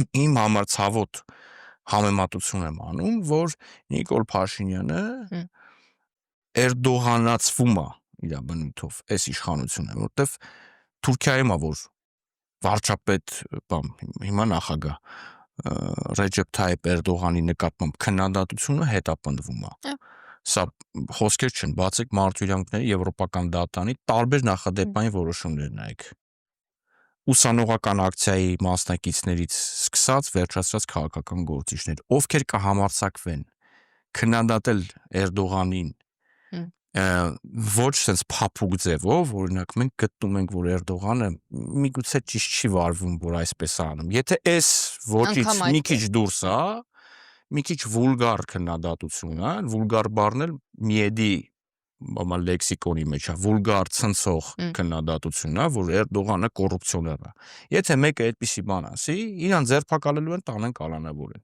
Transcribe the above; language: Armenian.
իմ համար ցավոտ համեմատություն եմ անում, որ Նիկոլ Փաշինյանը Էրդողանացվում է իր բնույթով, այս իշխանությունը, որտեվ Թուրքիայում է որ վարչապետ, հիմա նախագահ Ռեջեփ Թայիփ Էրդողանի նկատմամբ քննադատությունը հետապնդվում է։ Սա խոսքեր չեն, բացեք մարդուրանքների եվրոպական դատանի տարբեր նախադեպային որոշումներ նայեք։ Ուսանողական ակցիայի մասնակիցներից սկսած վերջացրած քաղաքական գործիչներ, ովքեր կհամարձակվեն քննադատել Էրդողանին ոչ sense փափուկ ձևով, օրինակ մենք գտնում ենք, որ Էրդողանը միգուցե ճիշտ չի վարվում, որ այսպես անում։ Եթե այս ոճից մի քիչ դուրս է, մի քիչ վուլգար քննադատություն է, վուլգար բառն էլ միեդի լեքսիկոնի մեջ է, վուլգար ցնցող քննադատությունն է, որ Էրդողանը կոռուպցիոներ է։ Եթե մեկը այդպիսի բան ասի, իրան ձերբակալելու են, տանեն կալանավորեն։